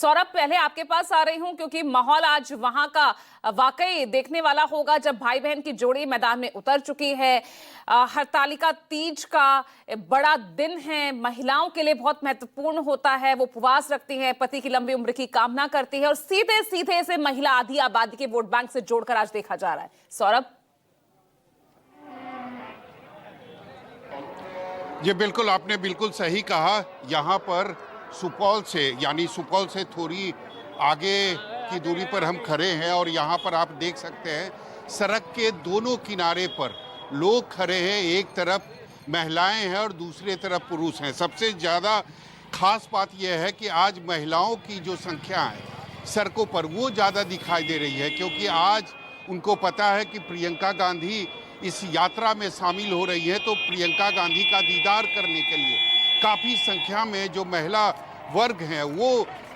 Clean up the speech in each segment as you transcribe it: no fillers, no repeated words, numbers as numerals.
सौरभ, पहले आपके पास आ रही हूं क्योंकि माहौल आज वहां का वाकई देखने वाला होगा जब भाई बहन की जोड़ी मैदान में उतर चुकी है। हरतालिका तीज का बड़ा दिन है, महिलाओं के लिए बहुत महत्वपूर्ण होता है। वो उपवास रखती हैं, पति की लंबी उम्र की कामना करती है और सीधे सीधे से महिला आधी आबादी के वोट बैंक से जोड़कर आज देखा जा रहा है। सौरभ ये बिल्कुल आपने बिल्कुल सही कहा। यहाँ पर सुपौल से यानी सुपौल से थोड़ी आगे की दूरी पर हम खड़े हैं और यहाँ पर आप देख सकते हैं सड़क के दोनों किनारे पर लोग खड़े हैं। एक तरफ महिलाएं हैं और दूसरे तरफ पुरुष हैं। सबसे ज़्यादा खास बात यह है कि आज महिलाओं की जो संख्या है सड़कों पर वो ज़्यादा दिखाई दे रही है, क्योंकि आज उनको पता है कि प्रियंका गांधी इस यात्रा में शामिल हो रही है। तो प्रियंका गांधी का दीदार करने के लिए काफ़ी संख्या में जो महिला वर्ग हैं वो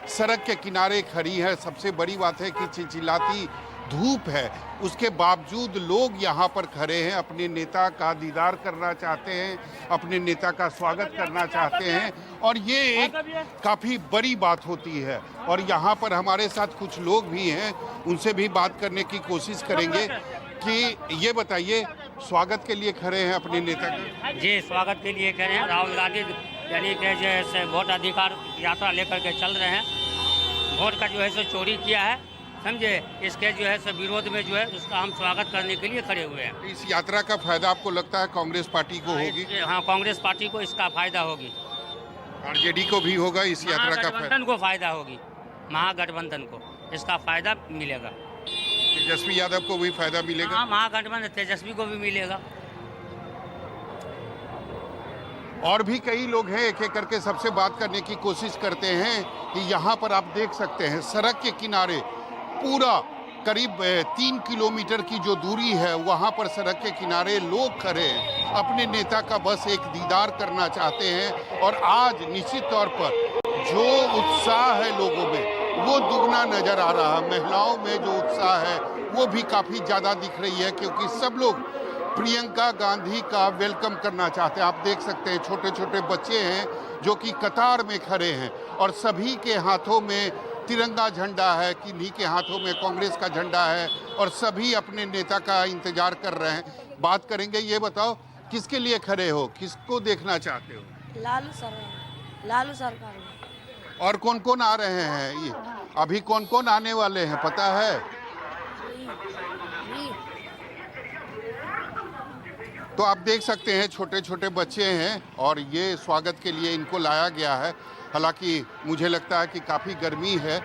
सड़क के किनारे खड़ी है। सबसे बड़ी बात है कि चिलचिलाती धूप है, उसके बावजूद लोग यहाँ पर खड़े हैं, अपने नेता का दीदार करना चाहते हैं, अपने नेता का स्वागत करना चाहते हैं और ये एक काफ़ी बड़ी बात होती है। और यहाँ पर हमारे साथ कुछ लोग भी हैं, उनसे भी बात करने की कोशिश करेंगे कि ये बताइए, स्वागत के लिए खड़े हैं अपने नेता के? जी, स्वागत के लिए खड़े हैं। राहुल गांधी यानी कि जैसे वोट अधिकार यात्रा लेकर के चल रहे हैं। वोट का जो है सो चोरी किया है, समझे, इसके जो है सो विरोध में जो है उसका हम स्वागत करने के लिए खड़े हुए हैं। इस यात्रा का फायदा आपको लगता है कांग्रेस पार्टी को होगी? हाँ, कांग्रेस पार्टी को इसका फायदा होगी। आरजेडी को भी होगा इस यात्रा का फायदा? महागठबंधन को फायदा होगी, महागठबंधन को इसका फायदा मिलेगा। तेजस्वी यादव को भी फायदा मिलेगा? हाँ, महागठबंधन तेजस्वी को भी मिलेगा। और भी कई लोग हैं, एक एक करके सबसे बात करने की कोशिश करते हैं कि यहाँ पर आप देख सकते हैं सड़क के किनारे पूरा करीब 3 किलोमीटर की जो दूरी है वहाँ पर सड़क के किनारे लोग खड़े हैं, अपने नेता का बस एक दीदार करना चाहते हैं। और आज निश्चित तौर पर जो उत्साह है लोगों में वो दुगना नजर आ रहा है। महिलाओं में जो उत्साह है वो भी काफ़ी ज़्यादा दिख रही है, क्योंकि सब लोग प्रियंका गांधी का वेलकम करना चाहते हैं। आप देख सकते हैं छोटे छोटे बच्चे हैं जो कि कतार में खड़े हैं और सभी के हाथों में तिरंगा झंडा है, किन्हीं के हाथों में कांग्रेस का झंडा है और सभी अपने नेता का इंतजार कर रहे हैं। बात करेंगे, ये बताओ किसके लिए खड़े हो, किसको देखना चाहते हो? लालू सरकार। और कौन कौन आ रहे हैं? ये अभी कौन कौन आने वाले हैं पता है? तो आप देख सकते हैं छोटे छोटे बच्चे हैं और ये स्वागत के लिए इनको लाया गया है। हालांकि मुझे लगता है कि काफ़ी गर्मी है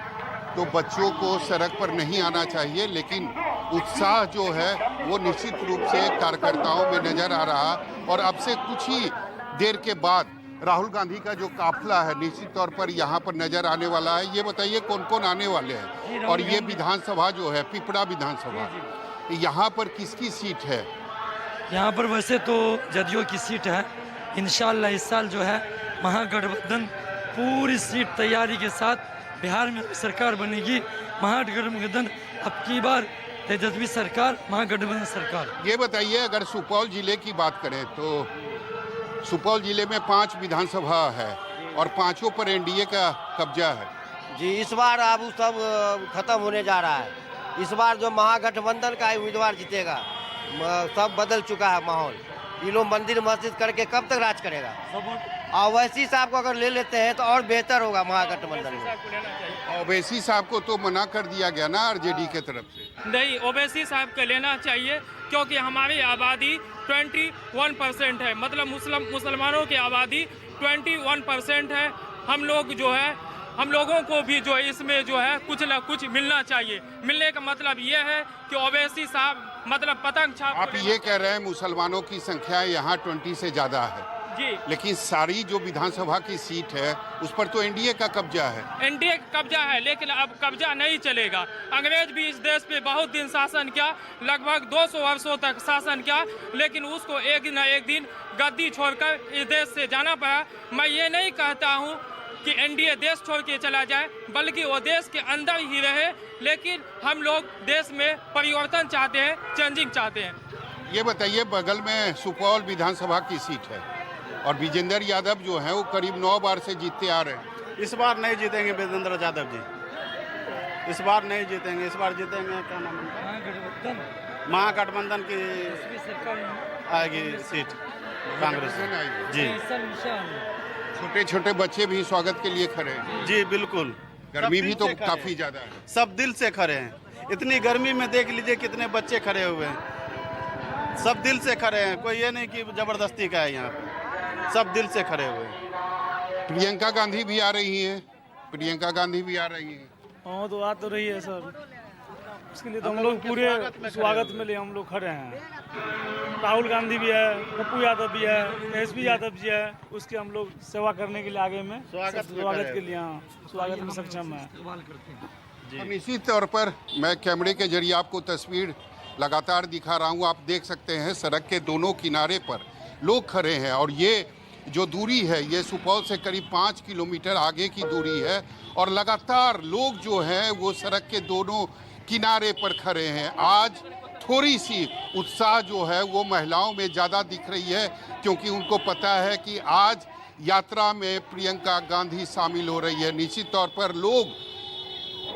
तो बच्चों को सड़क पर नहीं आना चाहिए, लेकिन उत्साह जो है वो निश्चित रूप से कार्यकर्ताओं में नज़र आ रहा। और अब से कुछ ही देर के बाद राहुल गांधी का जो काफिला है निश्चित तौर पर यहाँ पर नज़र आने वाला है। ये बताइए कौन कौन आने वाले हैं? और ये विधानसभा जो है पिपरा विधानसभा, यहाँ पर किसकी सीट है? यहाँ पर वैसे तो जदयू की सीट है। इंशाल्लाह इस साल जो है महागठबंधन पूरी सीट तैयारी के साथ बिहार में सरकार बनेगी। महागठबंधन अब की बार तेजस्वी सरकार, महागठबंधन सरकार। ये बताइए, अगर सुपौल जिले की बात करें तो सुपौल जिले में 5 विधानसभा है और 5 पर एनडीए का कब्जा है। जी, इस बार अब सब खत्म होने जा रहा है। इस बार जो महागठबंधन का उम्मीदवार जीतेगा, सब बदल चुका है माहौल। ये लोग मंदिर मस्जिद करके कब तक राज करेगा? ओवैसी साहब को अगर ले लेते हैं तो और बेहतर होगा महागठबंधन में। ओवैसी साहब को तो मना कर दिया गया ना आरजेडी के तरफ से। नहीं, ओवैसी साहब को लेना चाहिए क्योंकि हमारी आबादी 21% है, मतलब मुसलमानों की आबादी 21% है। हम लोग जो है, हम लोगों को भी जो है इसमें जो है कुछ न कुछ मिलना चाहिए। मिलने का मतलब ये है कि ओवैसी साहब मतलब पतंग छाप। आप ये कह रहे हैं मुसलमानों की संख्या यहाँ 20 से ज़्यादा है जी, लेकिन सारी जो विधानसभा की सीट है उस पर तो एनडीए का कब्जा है। एनडीए का कब्जा है, लेकिन अब कब्जा नहीं चलेगा। अंग्रेज भी इस देश पे बहुत दिन शासन किया, लगभग 200 वर्षों तक शासन किया, लेकिन उसको एक न एक दिन गद्दी छोड़कर इस देश से जाना पड़ा। मैं ये नहीं कहता हूँ कि एनडीए देश छोड़ के चला जाए, बल्कि वो देश के अंदर ही रहे, लेकिन हम लोग देश में परिवर्तन चाहते हैं, चेंजिंग चाहते हैं। ये बताइए, बगल में सुपौल विधानसभा की सीट है और विजेंद्र यादव जो है वो करीब 9 बार से जीतते आ रहे हैं। इस बार नहीं जीतेंगे वीरेंद्र यादव जी, इस बार नहीं जीतेंगे। इस बार जीतेंगे क्या नाम है, महागठबंधन की आएगी सीट कांग्रेस जी। छोटे छोटे बच्चे भी स्वागत के लिए खड़े हैं। जी बिल्कुल, गर्मी सब भी दिल तो से खड़े काफी हैं। ज्यादा है। सब दिल से खड़े हैं। इतनी गर्मी में देख लीजिए कितने बच्चे खड़े हुए हैं, सब दिल से खड़े हैं। कोई ये नहीं कि जबरदस्ती का है, यहाँ पे सब दिल से खड़े हुए हैं। प्रियंका गांधी भी आ रही हैं, प्रियंका गांधी भी आ रही हैं। हाँ तो आ तो रही है सर, उसके लिए तो हम लोग पूरे स्वागत में लिए हम लोग खड़े हैं। राहुल गांधी भी है, पप्पू यादव भी है, तेजस्वी यादव जी है, उसके हम लोग सेवा करने के लिए आगे में स्वागत के लिए, हाँ स्वागत में सक्षम है। और निश्चित तौर पर मैं कैमरे के जरिए आपको तस्वीर लगातार दिखा रहा हूँ। आप देख सकते हैं सड़क के दोनों किनारे पर लोग खड़े हैं और ये जो दूरी है ये सुपौल से करीब 5 किलोमीटर आगे की दूरी है और लगातार लोग जो हैं वो सड़क के दोनों किनारे पर खड़े हैं। आज थोड़ी सी उत्साह जो है वो महिलाओं में ज़्यादा दिख रही है क्योंकि उनको पता है कि आज यात्रा में प्रियंका गांधी शामिल हो रही है। निश्चित तौर पर लोग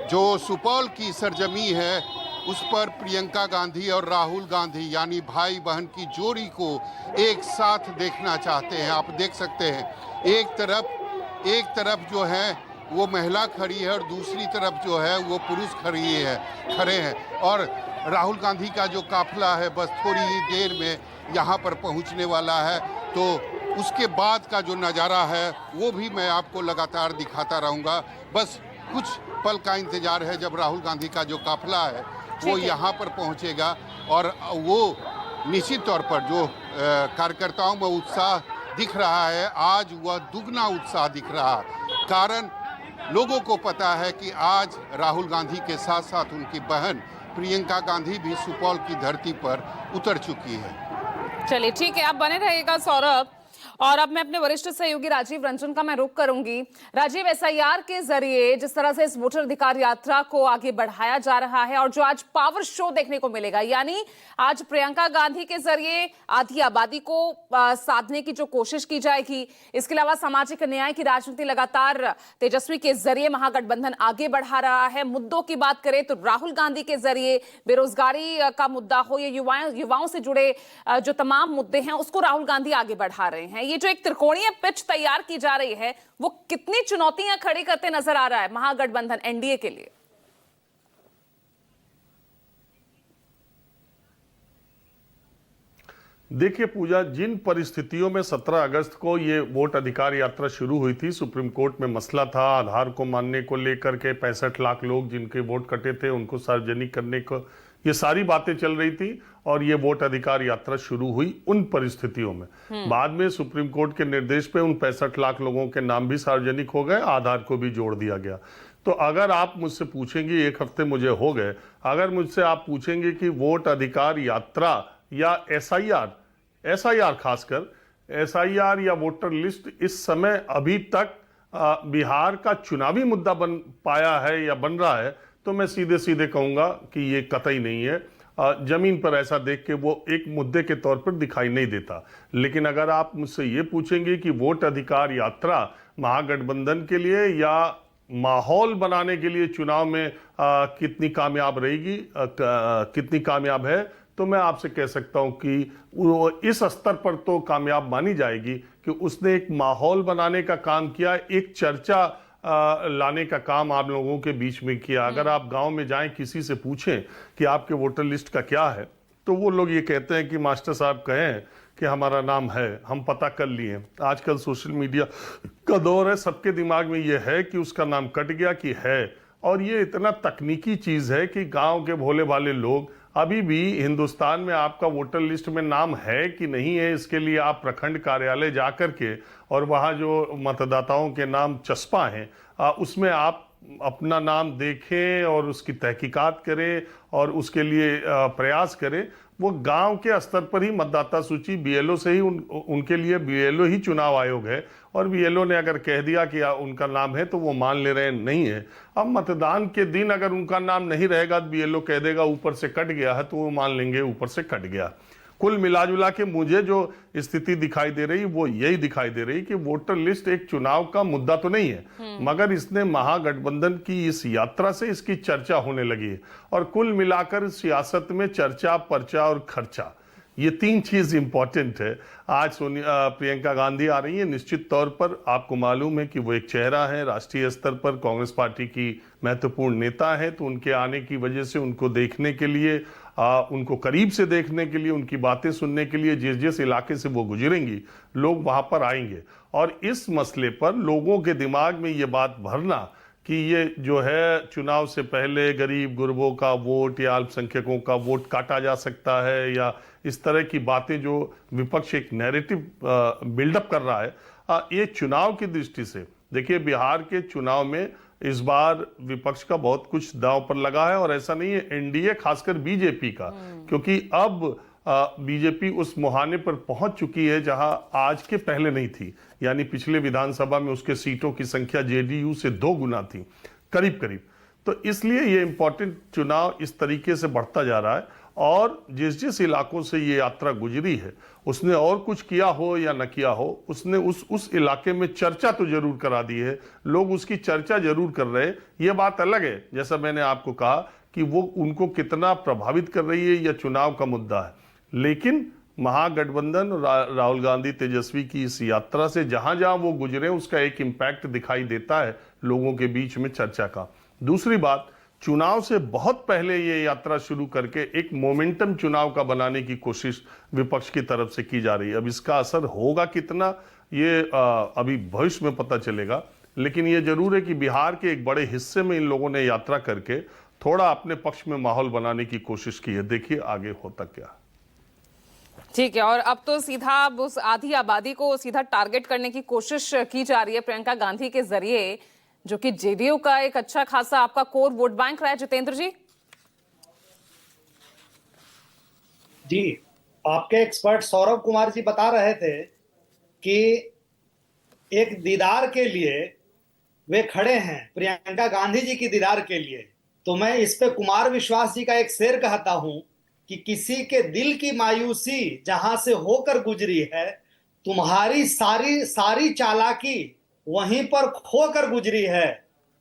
जो सुपौल की सरजमी है उस पर प्रियंका गांधी और राहुल गांधी यानी भाई बहन की जोड़ी को एक साथ देखना चाहते हैं। आप देख सकते हैं एक तरफ जो है वो महिला खड़ी है और दूसरी तरफ जो है वो पुरुष खड़े हैं और राहुल गांधी का जो काफिला है बस थोड़ी ही देर में यहाँ पर पहुँचने वाला है। तो उसके बाद का जो नज़ारा है वो भी मैं आपको लगातार दिखाता रहूँगा। बस कुछ पल का इंतजार है जब राहुल गांधी का जो काफिला है वो यहाँ पर पहुँचेगा और वो निश्चित तौर पर जो कार्यकर्ताओं में उत्साह दिख रहा है आज वह दुगना उत्साह दिख रहा। कारण लोगों को पता है कि आज राहुल गांधी के साथ साथ उनकी बहन प्रियंका गांधी भी सुपौल की धरती पर उतर चुकी है। चलिए ठीक है, आप बने रहिएगा सौरभ। और अब मैं अपने वरिष्ठ सहयोगी राजीव रंजन का मैं रुख करूंगी। राजीव, एसआईआर के जरिए जिस तरह से इस वोटर अधिकार यात्रा को आगे बढ़ाया जा रहा है और जो आज पावर शो देखने को मिलेगा, यानी आज प्रियंका गांधी के जरिए आधी आबादी को साधने की जो कोशिश की जाएगी, इसके अलावा सामाजिक न्याय की राजनीति लगातार तेजस्वी के जरिए महागठबंधन आगे बढ़ा रहा है। मुद्दों की बात करें तो राहुल गांधी के जरिए बेरोजगारी का मुद्दा हो या युवाओं से जुड़े जो तमाम मुद्दे हैं उसको राहुल गांधी आगे बढ़ा रहे हैं। ये जो एक त्रिकोणीय पिच तैयार की जा रही है वो कितनी चुनौतियां खड़ी करते नजर आ रहा है महागठबंधन एनडीए के लिए? देखिए पूजा, जिन परिस्थितियों में 17 अगस्त को ये वोट अधिकार यात्रा शुरू हुई थी, सुप्रीम कोर्ट में मसला था आधार को मानने को लेकर के 65 लाख लोग जिनके वोट कटे थे उनको सार्वजनिक करने को, ये सारी बातें चल रही थी और ये वोट अधिकार यात्रा शुरू हुई उन परिस्थितियों में। बाद में सुप्रीम कोर्ट के निर्देश पे उन 65 लाख लोगों के नाम भी सार्वजनिक हो गए, आधार को भी जोड़ दिया गया। तो अगर आप मुझसे पूछेंगे, 1 हफ्ते मुझे हो गए, अगर मुझसे आप पूछेंगे कि वोट अधिकार यात्रा या एसआईआर खासकर एसआईआर या वोटर लिस्ट इस समय अभी तक बिहार का चुनावी मुद्दा बन पाया है या बन रहा है, तो मैं सीधे सीधे कहूंगा कि ये कतई नहीं है। जमीन पर ऐसा देख के वो एक मुद्दे के तौर पर दिखाई नहीं देता। लेकिन अगर आप मुझसे ये पूछेंगे कि वोट अधिकार यात्रा महागठबंधन के लिए या माहौल बनाने के लिए चुनाव में कितनी कामयाब रहेगी, कितनी कामयाब है, तो मैं आपसे कह सकता हूं कि वो इस स्तर पर तो कामयाब मानी जाएगी कि उसने एक माहौल बनाने का काम किया, एक चर्चा लाने का काम आप लोगों के बीच में किया। अगर आप गांव में जाएं, किसी से पूछें कि आपके वोटर लिस्ट का क्या है, तो वो लोग ये कहते हैं कि मास्टर साहब कहें कि हमारा नाम है, हम पता कर लिए। आजकल सोशल मीडिया का दौर है, सबके दिमाग में ये है कि उसका नाम कट गया कि है, और ये इतना तकनीकी चीज है कि गांव के भोले भाले लोग अभी भी हिंदुस्तान में आपका वोटर लिस्ट में नाम है कि नहीं है, इसके लिए आप प्रखंड कार्यालय जाकर के और वहाँ जो मतदाताओं के नाम चस्पा हैं उसमें आप अपना नाम देखें और उसकी तहकीकात करें और उसके लिए प्रयास करें। वो गांव के स्तर पर ही मतदाता सूची बीएलओ से ही उनके लिए बीएलओ ही चुनाव आयोग है, और बीएलओ ने अगर कह दिया कि उनका नाम है तो वो मान ले रहे नहीं है। अब मतदान के दिन अगर उनका नाम नहीं रहेगा तो बीएलओ कह देगा ऊपर से कट गया है, तो वो मान लेंगे ऊपर से कट गया। कुल मिलाजुला के मुझे जो स्थिति दिखाई दे रही वो यही दिखाई दे रही कि वोटर लिस्ट एक चुनाव का मुद्दा तो नहीं है, मगर इसने महागठबंधन की इस यात्रा से इसकी चर्चा होने लगी है। और कुल मिलाकर सियासत में चर्चा, पर्चा और खर्चा, ये तीन चीज इंपॉर्टेंट है। आज प्रियंका गांधी आ रही है, निश्चित तौर पर आपको मालूम है कि वो एक चेहरा है, राष्ट्रीय स्तर पर कांग्रेस पार्टी की महत्वपूर्ण नेता है, तो उनके आने की वजह से उनको देखने के लिए, उनको करीब से देखने के लिए, उनकी बातें सुनने के लिए जिस जिस इलाके से वो गुजरेंगी लोग वहां पर आएंगे। और इस मसले पर लोगों के दिमाग में ये बात भरना कि ये जो है चुनाव से पहले गरीब गुरबों का वोट या अल्पसंख्यकों का वोट काटा जा सकता है, या इस तरह की बातें जो विपक्ष एक नैरेटिव बिल्डअप कर रहा है, ये चुनाव की दृष्टि से देखिए, बिहार के चुनाव में इस बार विपक्ष का बहुत कुछ दांव पर लगा है। और ऐसा नहीं है, एनडीए खासकर बीजेपी का, क्योंकि अब बीजेपी उस मुहाने पर पहुंच चुकी है जहां आज के पहले नहीं थी, यानी पिछले विधानसभा में उसके सीटों की संख्या जेडीयू से 2 गुना थी करीब करीब। तो इसलिए ये इंपॉर्टेंट चुनाव इस तरीके से बढ़ता जा रहा है। और जिस जिस इलाकों से ये यात्रा गुजरी है, उसने और कुछ किया हो या न किया हो, उसने उस इलाके में चर्चा तो जरूर करा दी है, लोग उसकी चर्चा जरूर कर रहे हैं। ये बात अलग है, जैसा मैंने आपको कहा कि वो उनको कितना प्रभावित कर रही है या चुनाव का मुद्दा है, लेकिन महागठबंधन राहुल गांधी तेजस्वी की इस यात्रा से जहां जहां वो गुजरे उसका एक इम्पैक्ट दिखाई देता है लोगों के बीच में चर्चा का। दूसरी बात, चुनाव से बहुत पहले ये यात्रा शुरू करके एक मोमेंटम चुनाव का बनाने की कोशिश विपक्ष की तरफ से की जा रही है। अब इसका असर होगा कितना, ये अभी भविष्य में पता चलेगा, लेकिन ये जरूर है कि बिहार के एक बड़े हिस्से में इन लोगों ने यात्रा करके थोड़ा अपने पक्ष में माहौल बनाने की कोशिश की है। देखिए आगे होता क्या। ठीक है, और अब तो सीधा उस आधी आबादी को सीधा टारगेट करने की कोशिश की जा रही है प्रियंका गांधी के जरिए, जो कि जेडीयू का एक अच्छा खासा आपका कोर वोट बैंक रहा है। जितेंद्र जी, आपके एक्सपर्ट सौरभ कुमार जी बता रहे थे कि एक दीदार के लिए वे खड़े हैं, प्रियंका गांधी जी की दीदार के लिए। तो मैं इस पे कुमार विश्वास जी का एक शेर कहता हूं कि किसी के दिल की मायूसी जहां से होकर गुजरी है, तुम्हारी सारी चालाकी वहीं पर खोकर गुजरी है।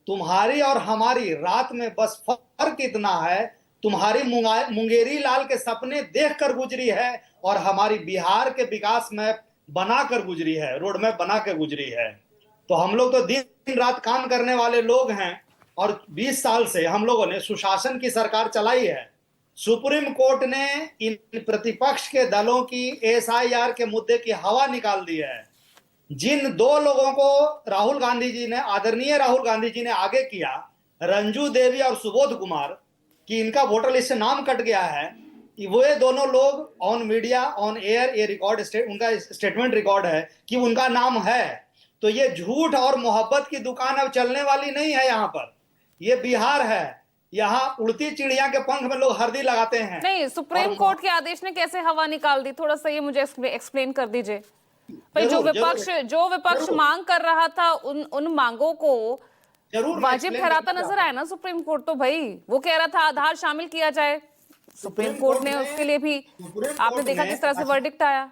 तुम्हारी और हमारी रात में बस फर्क इतना है, तुम्हारी मुंगेरी लाल के सपने देखकर गुजरी है और हमारी बिहार के विकास में बनाकर गुजरी है, रोड मैप बना के गुजरी है। तो हम लोग तो दिन रात काम करने वाले लोग हैं और 20 साल से हम लोगों ने सुशासन की सरकार चलाई है। सुप्रीम कोर्ट ने इन प्रतिपक्ष के दलों की एसआईआर के मुद्दे की हवा निकाल दी है। जिन 2 लोगों को राहुल गांधी जी ने, आदरणीय राहुल गांधी जी ने आगे किया, रंजू देवी और सुबोध कुमार, कि इनका वोटर लिस्ट से नाम कट गया है, वो दोनों लोग ऑन मीडिया ऑन एयर, ये रिकॉर्ड उनका स्टेटमेंट रिकॉर्ड है कि उनका नाम है। तो ये झूठ और मोहब्बत की दुकान अब चलने वाली नहीं है। यहाँ पर ये बिहार है, यहाँ उड़ती चिड़िया के पंख में लोग हल्दी लगाते हैं। नहीं, सुप्रीम कोर्ट के आदेश ने कैसे हवा निकाल दी, थोड़ा सा ये मुझे एक्सप्लेन कर दीजिए भाई। जो विपक्ष मांग कर रहा था, उन मांगों को वाजिब ठहराता नजर आया ना सुप्रीम कोर्ट। तो भाई वो कह रहा था आधार शामिल किया जाए, सुप्रीम कोर्ट ने उसके लिए भी, आपने देखा किस तरह से वर्डिक्ट आया।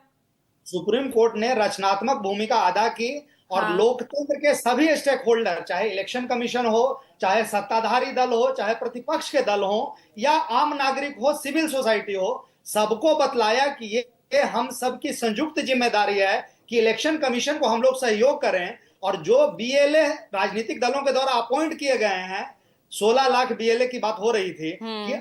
सुप्रीम कोर्ट ने रचनात्मक भूमिका अदा की और लोकतंत्र के सभी स्टेक होल्डर, चाहे इलेक्शन कमीशन हो, चाहे सत्ताधारी दल हो, चाहे प्रतिपक्ष के दल हो, या आम नागरिक हो, सिविल सोसाइटी हो, सबको बतलाया कि ये हम सबकी संयुक्त जिम्मेदारी है कि इलेक्शन कमीशन को हम लोग सहयोग करें। और जो बीएलए राजनीतिक दलों के द्वारा अपॉइंट किए गए हैं, 16 लाख बीएलए की बात हो रही थी कि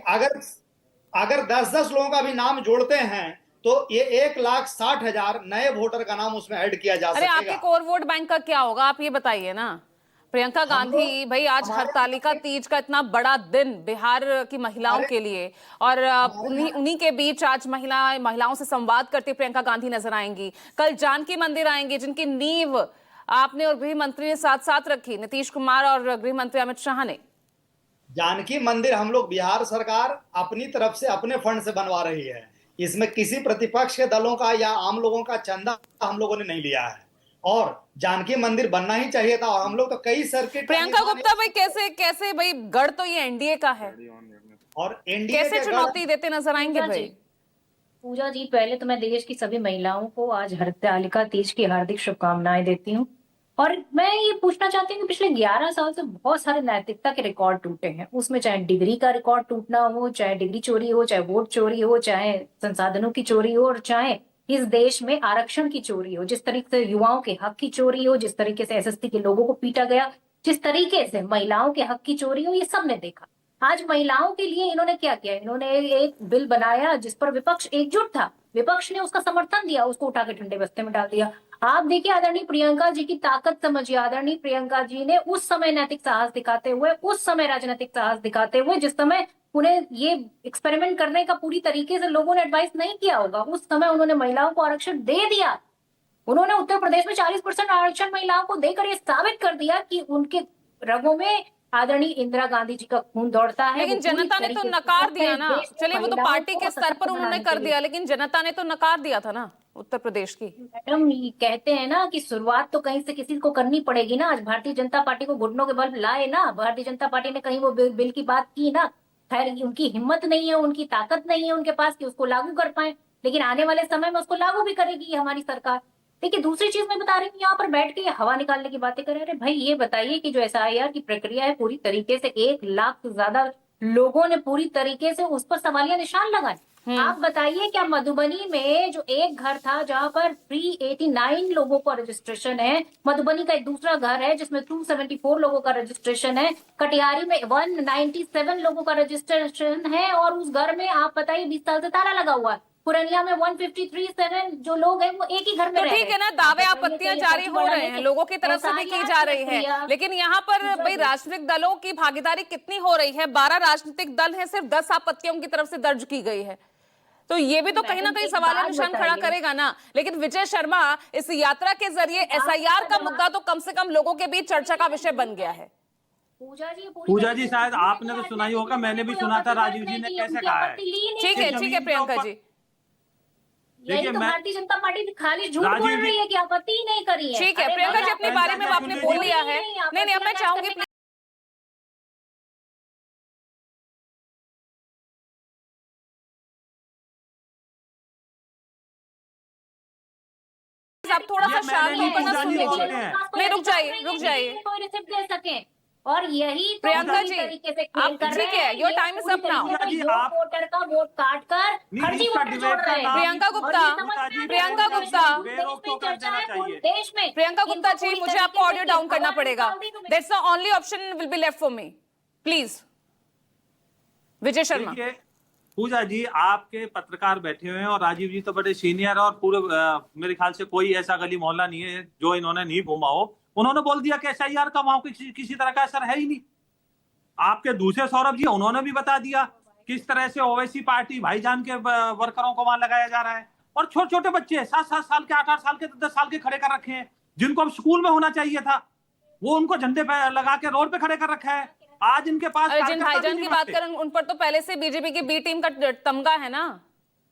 अगर 10-10 लोगों का भी नाम जोड़ते हैं तो ये 1,60,000 नए वोटर का नाम उसमें ऐड किया जा सकेगा। आपके कोर वोट बैंक का क्या होगा, आप ये बताइए ना। प्रियंका गांधी भाई, आज हरतालिका तीज का इतना बड़ा दिन बिहार की महिलाओं के लिए, और उन्हीं के बीच आज महिलाओं से संवाद करती प्रियंका गांधी नजर आएंगी। कल जानकी मंदिर आएंगे, जिनकी नींव आपने और गृह मंत्री ने साथ साथ रखी, नीतीश कुमार और गृह मंत्री अमित शाह ने। जानकी मंदिर हम लोग, बिहार सरकार अपनी तरफ से अपने फंड से बनवा रही है। इसमें किसी प्रतिपक्ष के दलों का या आम लोगों का चंदा हम लोगों ने नहीं लिया है, और जानकी मंदिर बनना ही चाहिए था। और हम लोग तो कई सर्किट। प्रियंका गुप्ता भाई, कैसे भाई, गढ़ तो ये एनडीए का है, और एनडीए कैसे चुनौती देते नजर आएंगे भाई? पूजा जी, पहले तो मैं देश की सभी महिलाओं को आज हरतालिका तीज की हार्दिक शुभकामनाएं देती हूँ। और मैं ये पूछना चाहती हूँ कि पिछले 11 साल से बहुत सारे नैतिकता के रिकॉर्ड टूटे हैं, उसमें चाहे डिग्री का रिकॉर्ड टूटना हो, चाहे डिग्री चोरी हो, चाहे वोट चोरी हो, चाहे संसाधनों की चोरी हो, और चाहे इस देश में आरक्षण की चोरी हो, जिस तरीके से युवाओं के हक की चोरी हो, जिस तरीके से एसएसटी के लोगों को पीटा गया, जिस तरीके से महिलाओं के हक की चोरी हो, ये सब ने देखा। आज महिलाओं के लिए इन्होंने क्या किया? इन्होंने एक बिल बनाया जिस पर विपक्ष एकजुट था, विपक्ष ने उसका समर्थन दिया, उसको उठा के ठंडे बस्ते में डाल दिया। आप देखिए आदरणीय प्रियंका जी की ताकत समझिए। आदरणीय प्रियंका जी ने उस समय नैतिक साहस दिखाते हुए, उस समय राजनीतिक साहस दिखाते हुए, जिस समय उन्हें ये एक्सपेरिमेंट करने का पूरी तरीके से लोगों ने एडवाइस नहीं किया होगा, उस समय उन्होंने महिलाओं को आरक्षण दे दिया। उन्होंने उत्तर प्रदेश में 40% आरक्षण महिलाओं को देकर ये साबित कर दिया कि उनके रगों में आदरणीय इंदिरा गांधी जी का खून दौड़ता है। लेकिन जनता ने तो नकार दिया ना। चलिए, वो तो पार्टी के स्तर पर उन्होंने कर दिया, लेकिन जनता ने तो नकार दिया था ना उत्तर प्रदेश की। मैडम, ये कहते हैं ना कि शुरुआत तो कहीं से किसी को करनी पड़ेगी ना। आज भारतीय जनता पार्टी को घुटनों के बल लाए ना, भारतीय जनता पार्टी ने कहीं वो बिल की बात की ना। खैर, उनकी हिम्मत नहीं है, उनकी ताकत नहीं है उनके पास कि उसको लागू कर पाए, लेकिन आने वाले समय में उसको लागू भी करेगी हमारी सरकार। देखिए, दूसरी चीज मैं बता रही हूँ, यहाँ पर बैठ के हवा निकालने की बातें कर रहे हैं। भाई ये बताइए कि जो एसआईआर की प्रक्रिया है, पूरी तरीके से 1 लाख से ज्यादा लोगों ने पूरी तरीके से उस पर सवालिया निशान लगाए। आप बताइए, क्या मधुबनी में जो एक घर था जहां पर 389 लोगों का रजिस्ट्रेशन है, मधुबनी का एक दूसरा घर है जिसमें 274 लोगों का रजिस्ट्रेशन है, कटिहारी में 197 लोगों का रजिस्ट्रेशन है, और उस घर में आप बताइए 20 साल से ताला लगा हुआ है। पुरनिया में 153 जो लोग हैं वो एक ही घर में रह रहे हैं। ठीक है ना, दावे आपत्तियां जारी हो रहे हैं, लोगों की तरफ से भी की जा रही है, लेकिन यहाँ पर भाई राजनीतिक दलों की भागीदारी कितनी हो रही है? 12 राजनीतिक दल हैं, सिर्फ 10 आपत्तियां उनकी तरफ से दर्ज की गई है, तो ये भी तो कहीं ना कहीं सवाल निशान खड़ा करेगा ना। लेकिन विजय शर्मा, इस यात्रा के जरिए एसआईआर का मुद्दा तो कम से कम लोगों के बीच चर्चा का विषय बन गया है। पूजा जी, शायद आपने तो सुना ही होगा, मैंने भी सुना था, राजीव जी ने कैसे कहा है। ठीक है प्रियंका जी, यही तो भारतीय जनता पार्टी खाली झूठ बोल रही है कि आपत्ति ही नहीं करी है। ठीक है प्रियंका जी, अपने बारे में आपने बोल लिया है। नहीं, अब मैं चाहूंगी आप थोड़ा सा शांत होकर ना सुन लीजिए। नहीं, रुक जाइए। कोई रिसिप्ट दे सके, और यही तो प्रियंका जी, तरीके से आप ठीक है, your time is up now. Voter का वोट काट कर फर्जी वोटर जोड़ रहे हैं। प्रियंका गुप्ता जी, मुझे आपको ऑडियो डाउन करना पड़ेगा। That's the only option will be left for me, please. Vijay Sharma. Pooja ji, आपके पत्रकार बैठे हुए हैं और राजीव जी तो बड़े सीनियर, और पूरे मेरे ख्याल से कोई ऐसा गली मोहल्ला नहीं है जो इन्होंने नहीं घूमा हो। उन्होंने बोल दिया कि एसआईआर का वहां किसी तरह का असर है ही नहीं। आपके दूसरे सौरभ जी, उन्होंने भी बता दिया किस तरह से ओवैसी पार्टी भाईजान के वर्करों को वहां लगाया जा रहा है, और छोटे छोटे बच्चे 7-7 साल के, 8-8 साल के, 10 साल के खड़े कर रखे हैं, जिनको अब स्कूल में होना चाहिए था, वो उनको झंडे पे लगा के रोड पे खड़े कर रखा है। आज इनके पास जिन भाईजान की बात करें, उन पर तो पहले से बीजेपी की बी टीम का तमगा है ना।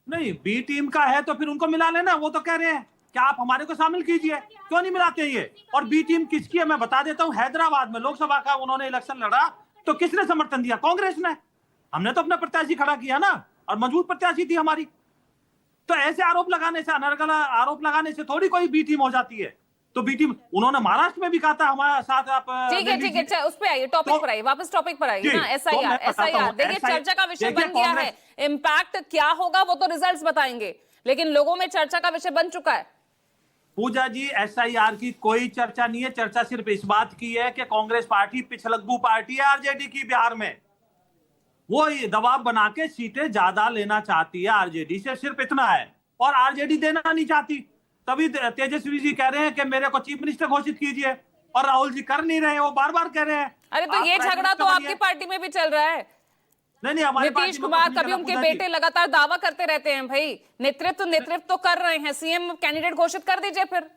नहीं, बी टीम का है तो फिर उनको मिला लेना। वो तो कह रहे हैं कि आप हमारे को शामिल कीजिए, क्यों नहीं मिलाते ये? और बी टीम किसकी है मैं बता देता हूँ। हैदराबाद में लोकसभा का उन्होंने इलेक्शन लड़ा तो किसने समर्थन दिया? कांग्रेस ने। हमने तो अपना प्रत्याशी खड़ा किया ना, और मजबूत प्रत्याशी थी हमारी। तो ऐसे आरोप लगाने से, अनर्गल आरोप लगाने से थोड़ी कोई बी टीम हो जाती है। तो बी टीम उन्होंने महाराष्ट्र में भी कहा था हमारे साथ। आप ठीक है, उस पे आइए, टॉपिक पर आइए, वापस टॉपिक पर आइए ना। एसआईआर देखिए चर्चा का विषय बन गया है। इम्पैक्ट क्या होगा वो तो रिजल्ट्स बताएंगे, लेकिन लोगों में चर्चा का विषय बन चुका है। पूजा जी, एसआईआर की कोई चर्चा नहीं है। चर्चा सिर्फ इस बात की है कि कांग्रेस पार्टी पिछलग्गू पार्टी है आरजेडी की बिहार में। वो दबाव बना के सीटें ज्यादा लेना चाहती है आरजेडी से, सिर्फ इतना है। और आरजेडी देना नहीं चाहती, तभी तेजस्वी जी कह रहे हैं कि मेरे को चीफ मिनिस्टर घोषित कीजिए, और राहुल जी कर नहीं रहे, वो बार बार कह रहे हैं। अरे तो ये झगड़ा तो आपकी पार्टी में भी चल रहा है। नहीं, हमारे नीतीश कुमार, कभी उनके बेटे लगातार दावा करते रहते हैं भाई नेतृत्व तो कर रहे हैं, सीएम कैंडिडेट घोषित कर दीजिए फिर।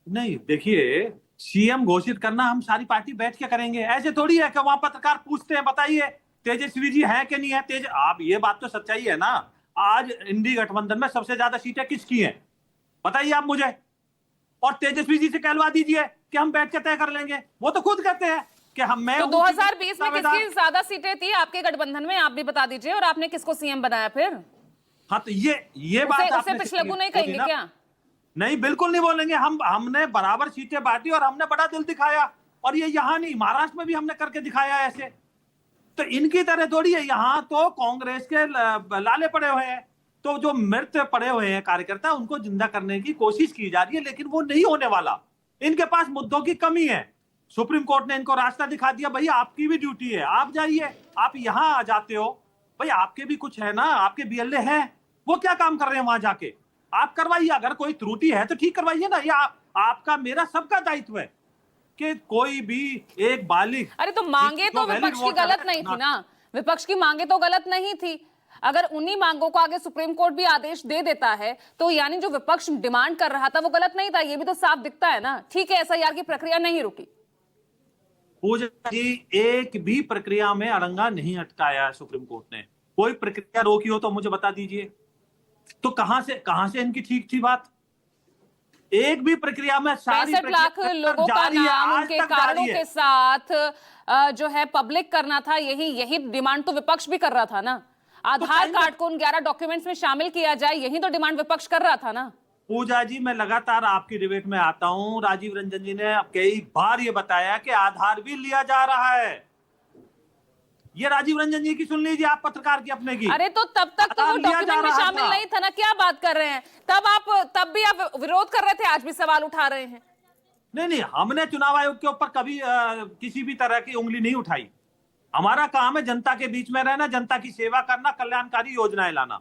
नहीं, देखिए, सीएम घोषित करना हम सारी पार्टी बैठ के करेंगे। ऐसे थोड़ी है कि वहां पत्रकार पूछते हैं बताइए तेजस्वी जी हैं कि नहीं है। आप ये बात तो सच्चाई है ना। आज इंडी गठबंधन में सबसे ज्यादा सीटें किसकी हैं बताइए आप मुझे, और तेजस्वी जी से कहलवा दीजिए कि हम बैठ के तय कर लेंगे। वो तो खुद कहते हैं कि हम मैं तो 2020 में किसकी ज्यादा सीटें थी आपके गठबंधन में, आप भी बता दीजिए, और आपने किसको सीएम बनाया फिर? हाँ तो ये बात उसे आपने पिछलग्गू नहीं बोली कहेंगे ना। क्या? नहीं, बिल्कुल नहीं बोलेंगे। हमने बराबर सीटें बांटी और हमने बड़ा दिल दिखाया, और ये यहाँ नहीं, महाराष्ट्र में भी हमने करके दिखाया ऐसे। तो इनकी तरह थोड़ी है, यहाँ तो कांग्रेस के लाले पड़े हुए हैं, तो जो मृत पड़े हुए हैं कार्यकर्ता उनको जिंदा करने की कोशिश की जा रही है, लेकिन वो नहीं होने वाला। इनके पास मुद्दों की कमी है। सुप्रीम कोर्ट ने इनको रास्ता दिखा दिया, भाई आपकी भी ड्यूटी है, आप जाइए। आप यहाँ आ जाते हो, भाई आपके भी कुछ है ना, आपके बीएलए हैं, वो क्या काम कर रहे हैं वहां जाके, आप करवाइए। अगर कोई त्रुटि है तो ठीक करवाइए ना। ये आपका मेरा सबका दायित्व है कि कोई भी एक बालिग। अरे तो मांगे तो विपक्ष की गलत नहीं थी ना, विपक्ष की मांगे तो गलत नहीं थी। अगर उन्हीं मांगों को आगे सुप्रीम कोर्ट भी आदेश दे देता है तो यानी जो विपक्ष डिमांड कर रहा था वो गलत नहीं था, ये भी तो साफ दिखता है ना। ठीक है, एसआईआर की प्रक्रिया नहीं रुकी। पूजा जी, एक भी प्रक्रिया में अड़ंगा नहीं अटकाया है सुप्रीम कोर्ट ने। कोई प्रक्रिया रोकी हो तो मुझे बता दीजिए। तो कहां से इनकी ठीक थी बात? एक भी प्रक्रिया में 65 लाख लोगों का नाम उनके कारणों के साथ जो है पब्लिक करना था, यही डिमांड तो विपक्ष भी कर रहा था ना। आधार कार्ड को उन 11 डॉक्यूमेंट्स में शामिल किया जाए, यही तो डिमांड विपक्ष कर रहा था ना। पूजा जी, मैं लगातार आपकी डिबेट में आता हूं। राजीव रंजन जी ने कई बार ये बताया कि आधार भी लिया जा रहा है। ये राजीव रंजन जी की सुन लीजिए, आप पत्रकार की अपने की। अरे तो तब तक तो वो डॉक्यूमेंट में शामिल नहीं था ना, क्या बात कर रहे हैं? तब भी आप विरोध कर रहे थे, आज भी सवाल उठा रहे हैं। नहीं, हमने चुनाव आयोग के ऊपर कभी किसी भी तरह की उंगली नहीं उठाई। हमारा काम है जनता के बीच में रहना, जनता की सेवा करना, कल्याणकारी योजनाएं लाना।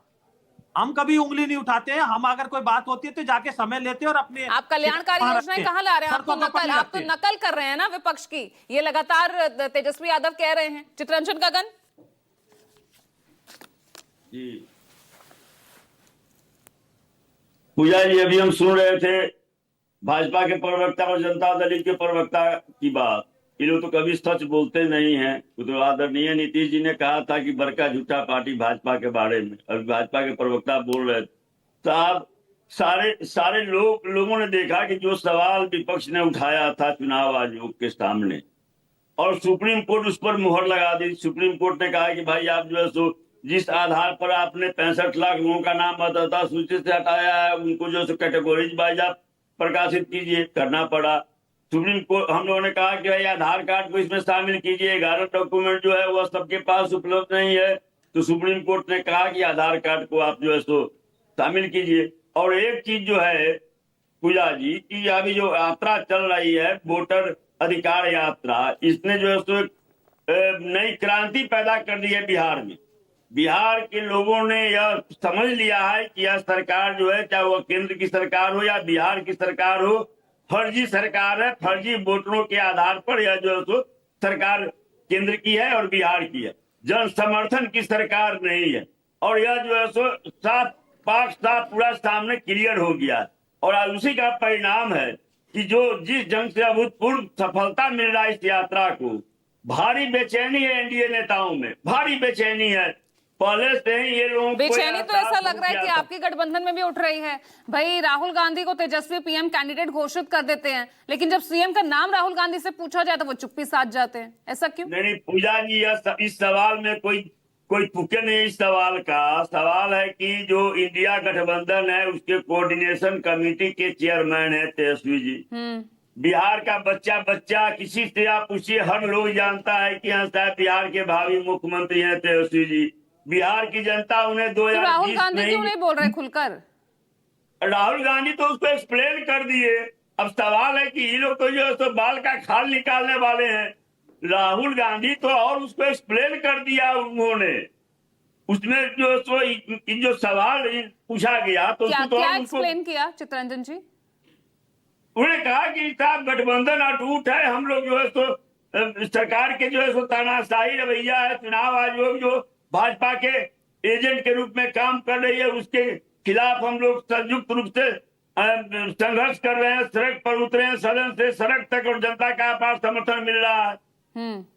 हम कभी उंगली नहीं उठाते हैं। हम अगर कोई बात होती है तो जाके समय लेते हैं और अपने। आप कल्याणकारी योजनाएं कहां ला रहे हैं? आप तो नकल कर रहे हैं ना विपक्ष की, ये लगातार तेजस्वी यादव कह रहे हैं। चित्रंजन गगन जी, पूजा जी, अभी हम सुन रहे थे भाजपा के प्रवक्ता और जनता दल के प्रवक्ता की बात। ये लोग तो कभी सच बोलते नहीं हैं। तो आदरणीय नीतीश जी ने कहा था कि बड़का झूठा पार्टी भाजपा के बारे में, और भाजपा के प्रवक्ता बोल रहे थे। साहब, सारे लोगों ने देखा कि जो सवाल विपक्ष ने उठाया था चुनाव आयोग के सामने, और सुप्रीम कोर्ट उस पर मुहर लगा दी। सुप्रीम कोर्ट ने कहा कि भाई आप जो है सो जिस आधार पर आपने 65 लाख लोगों का नाम मतदाता सूची से हटाया है, उनको जो है कैटेगोरीज वाइज आप प्रकाशित कीजिए, करना पड़ा। सुप्रीम कोर्ट, हम लोगों ने कहा कि भाई आधार कार्ड को इसमें शामिल कीजिए, 11 डॉक्यूमेंट जो है वह सबके पास उपलब्ध नहीं है। तो सुप्रीम कोर्ट ने कहा कि आधार कार्ड को आप जो है सो शामिल कीजिए। और एक चीज जो है पूजा जी, कि अभी जो यात्रा चल रही है वोटर अधिकार यात्रा, इसने जो है सो नई क्रांति पैदा कर दी है बिहार में। बिहार के लोगों ने यह समझ लिया है कि यह सरकार जो है, चाहे वह केंद्र की सरकार हो या बिहार की सरकार हो, फर्जी सरकार है। फर्जी वोटरों के आधार पर यह जो है सो सरकार केंद्र की है और बिहार की है, जन समर्थन की सरकार नहीं है। और यह जो है सो साफ पूरा सामने क्लियर हो गया। और उसी का परिणाम है कि जिस ढंग से अभूतपूर्व सफलता मिल रहा है इस यात्रा को, भारी बेचैनी है एनडीए नेताओं में, भारी बेचैनी है। पहले से ही ये लोग बेचैनी तो ऐसा लग रहा है कि आपके गठबंधन में भी उठ रही है। भाई राहुल गांधी को तेजस्वी पीएम कैंडिडेट घोषित कर देते हैं, लेकिन जब सीएम का नाम राहुल गांधी से पूछा जाए तो वो चुप्पी साध जाते हैं। ऐसा क्यों? नहीं पूजा जी, इस सवाल में कोई तुक्के नहीं। इस सवाल का सवाल है कि जो इंडिया गठबंधन है उसके कोऑर्डिनेशन कमेटी के चेयरमैन है तेजस्वी जी। बिहार का बच्चा किसी से आप पूछिए, हर लोग जानता है कि हाँ साहब बिहार के भावी मुख्यमंत्री हैं तेजस्वी जी। बिहार की जनता उन्हें 2020 तो राहुल गांधी क्यों नहीं बोल रहे खुलकर? राहुल गांधी तो उसको एक्सप्लेन कर दिए। अब सवाल है कि ये लोग तो जो है तो बाल का खाल निकालने वाले हैं। राहुल गांधी तो और उसको एक्सप्लेन कर दिया उन्होंने। उसमें जो सवाल पूछा गया तो क्या एक्सप्लेन किया चित्रंजन जी? उन्होंने कहा कि साहब गठबंधन अटूट है, हम लोग जो है तो सरकार के जो है सो तानाशाही रवैया है, चुनाव आयोग जो भाजपा के एजेंट के रूप में काम कर रही है उसके खिलाफ हम लोग संयुक्त रूप से संघर्ष कर रहे हैं, सड़क पर उतरे हैं, सदन से सड़क तक, और जनता का अपार समर्थन मिल रहा है।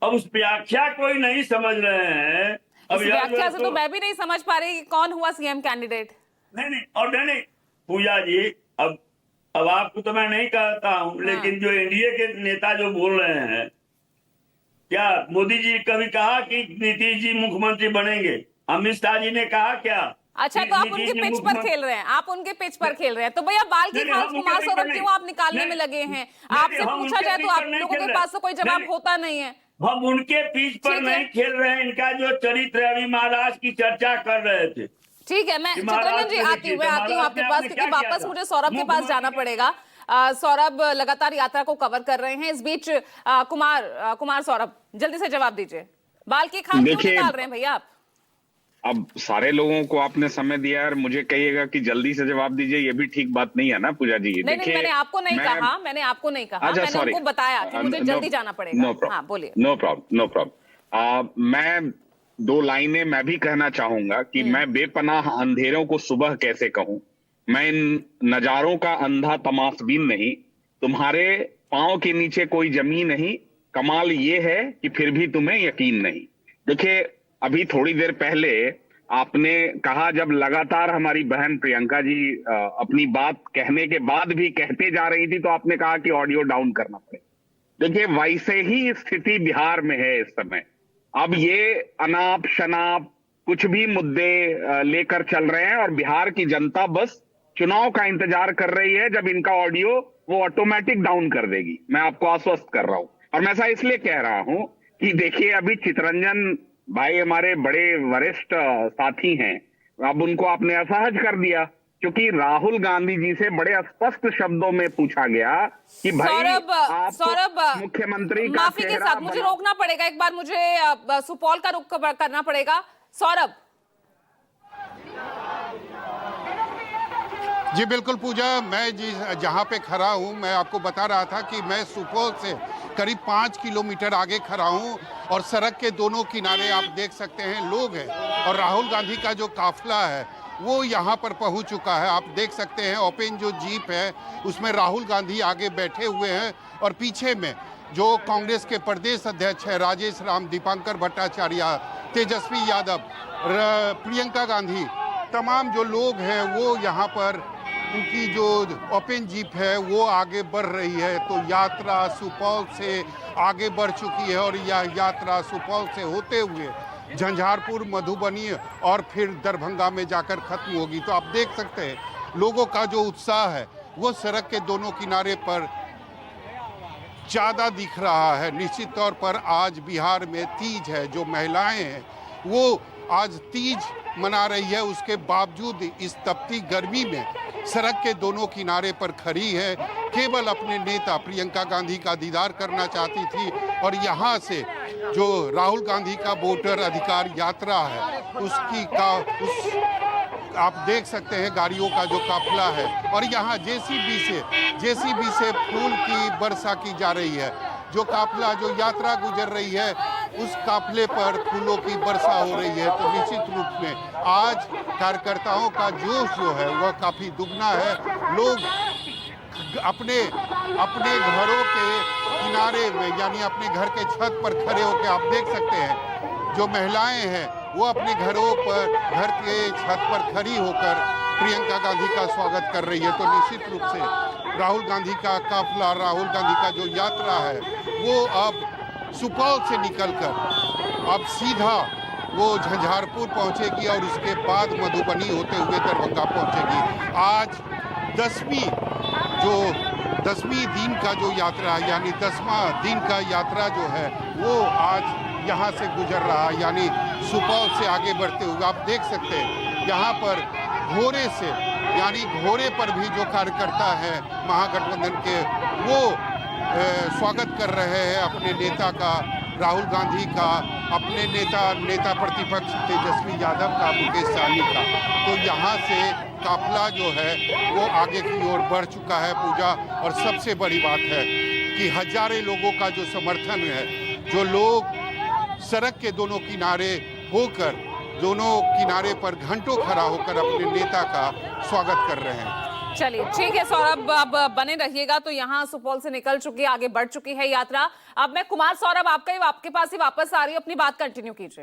अब उस व्याख्या कोई नहीं समझ रहे हैं। अब व्याख्या से तो मैं भी नहीं समझ पा रही कि कौन हुआ सीएम कैंडिडेट। नहीं पूजा जी, अब आपको तो मैं नहीं कहता हूँ, लेकिन जो एनडीए के नेता जो बोल रहे हैं, क्या मोदी जी कभी कहा कि नीतीश जी मुख्यमंत्री बनेंगे? अमित शाह जी ने कहा क्या? अच्छा, तो आप उनके पिच पर खेल रहे हैं, आप उनके पिच पर खेल रहे हैं। तो भैया बाल की खास कुमार सौरभ क्यों आप निकालने में लगे हैं? आपसे पूछा जाए तो आप लोगों के पास तो कोई जवाब होता नहीं है। हम उनके पिच पर नहीं खेल रहे हैं, इनका जो चरित्र है, अभी महाराज की चर्चा कर रहे थे। ठीक है, मैं चित्ररंजन जी आती हूँ आपके पास, क्योंकि वापस मुझे सौरभ के पास जाना पड़ेगा। सौरभ लगातार यात्रा को कवर कर रहे हैं, इस बीच कुमार सौरभ जल्दी से जवाब दीजिए, बाल की खास क्यों निकाल रहे हैं भैया आप? अब सारे लोगों को आपने समय दिया है और मुझे कहिएगा कि जल्दी से जवाब दीजिए, ये भी ठीक बात नहीं है ना पूजा जी। नहीं, मैंने आपको नहीं कहा, मैंने उनको बताया कि मुझे जल्दी जाना पड़ेगा। हाँ, बोलिए। No problem. मैं 2 लाइनें मैं भी कहना चाहूंगा कि मैं बेपनाह अंधेरों को सुबह कैसे कहूं। मैं इन नजारों का अंधा तमाशबीन नहीं, तुम्हारे पांव के नीचे कोई जमीन नहीं, कमाल ये है कि फिर भी तुम्हें यकीन नहीं। देखिए, अभी थोड़ी देर पहले आपने कहा, जब लगातार हमारी बहन प्रियंका जी अपनी बात कहने के बाद भी कहते जा रही थी, तो आपने कहा कि ऑडियो डाउन करना पड़े। देखिए, वैसे ही स्थिति बिहार में है इस समय। अब ये अनाप शनाप कुछ भी मुद्दे लेकर चल रहे हैं और बिहार की जनता बस चुनाव का इंतजार कर रही है, जब इनका ऑडियो वो ऑटोमेटिक डाउन कर देगी। मैं आपको आश्वस्त कर रहा हूं, और मैं ऐसा इसलिए कह रहा हूं कि देखिए, अभी चित्ररंजन भाई हमारे बड़े वरिष्ठ साथी हैं, अब उनको आपने असहज कर दिया, क्योंकि राहुल गांधी जी से बड़े स्पष्ट शब्दों में पूछा गया कि भाई सौरभ मुख्यमंत्री का माफी के साथ मुझे रोकना पड़ेगा, एक बार मुझे सुपौल का रुख करना पड़ेगा। सौरभ जी बिल्कुल पूजा, मैं जहाँ पे खड़ा हूँ, मैं आपको बता रहा था कि मैं सुपौल से करीब 5 किलोमीटर आगे खड़ा हूँ और सड़क के दोनों किनारे आप देख सकते हैं लोग हैं, और राहुल गांधी का जो काफिला है वो यहाँ पर पहुँच चुका है। आप देख सकते हैं ओपन जो जीप है उसमें राहुल गांधी आगे बैठे हुए हैं, और पीछे में जो कांग्रेस के प्रदेश अध्यक्ष है राजेश राम, दीपांकर भट्टाचार्य, तेजस्वी यादव, प्रियंका गांधी, तमाम जो लोग हैं वो यहाँ पर, उनकी जो ओपन जीप है वो आगे बढ़ रही है। तो यात्रा सुपौल से आगे बढ़ चुकी है और यह यात्रा सुपौल से होते हुए झंझारपुर, मधुबनी और फिर दरभंगा में जाकर खत्म होगी। तो आप देख सकते हैं लोगों का जो उत्साह है वो सड़क के दोनों किनारे पर ज़्यादा दिख रहा है। निश्चित तौर पर आज बिहार में तीज है, जो महिलाएं हैं वो आज तीज मना रही है, उसके बावजूद इस तपती गर्मी में सड़क के दोनों किनारे पर खड़ी है, केवल अपने नेता प्रियंका गांधी का दीदार करना चाहती थी। और यहाँ से जो राहुल गांधी का वोटर अधिकार यात्रा है आप देख सकते हैं गाड़ियों का जो काफिला है, और यहाँ जेसीबी से फूल की वर्षा की जा रही है। जो काफिला जो यात्रा गुजर रही है उस काफिले पर फूलों की वर्षा हो रही है। तो निश्चित रूप में आज कार्यकर्ताओं का जोश जो है वह काफी दुगना है। लोग अपने घरों के किनारे में, यानी अपने घर के छत पर खड़े होकर आप देख सकते हैं जो महिलाएं हैं वो अपने घर के छत पर खड़ी होकर प्रियंका गांधी का स्वागत कर रही है। तो निश्चित रूप से राहुल गांधी का काफिला, राहुल गांधी का जो यात्रा है वो अब सुपौल से निकलकर अब सीधा वो झंझारपुर पहुंचेगी और उसके बाद मधुबनी होते हुए दरभंगा पहुंचेगी। आज 10वीं दिन का जो यात्रा है, यानी 10वां दिन का यात्रा जो है वो आज यहाँ से गुजर रहा है, यानी सुपौल से आगे बढ़ते हुए। आप देख सकते हैं यहाँ पर घोड़े से, यानी घोड़े पर भी जो कार्यकर्ता है महागठबंधन के, वो स्वागत कर रहे हैं अपने नेता का, राहुल गांधी का, अपने नेता प्रतिपक्ष तेजस्वी यादव का, मुकेश सहनी का। तो यहाँ से काफिला जो है वो आगे की ओर बढ़ चुका है पूजा। और सबसे बड़ी बात है कि हजारों लोगों का जो समर्थन है, जो लोग सड़क के दोनों किनारे होकर, दोनों किनारे पर घंटों खड़ा होकर अपने नेता का स्वागत कर रहे हैं। चलिए ठीक है सौरभ, अब बने रहिएगा। तो यहाँ सुपौल से निकल चुकी, आगे बढ़ चुकी है यात्रा। अब मैं कुमार सौरभ आपके पास ही वापस आ रही हूँ, अपनी बात कंटिन्यू कीजिए।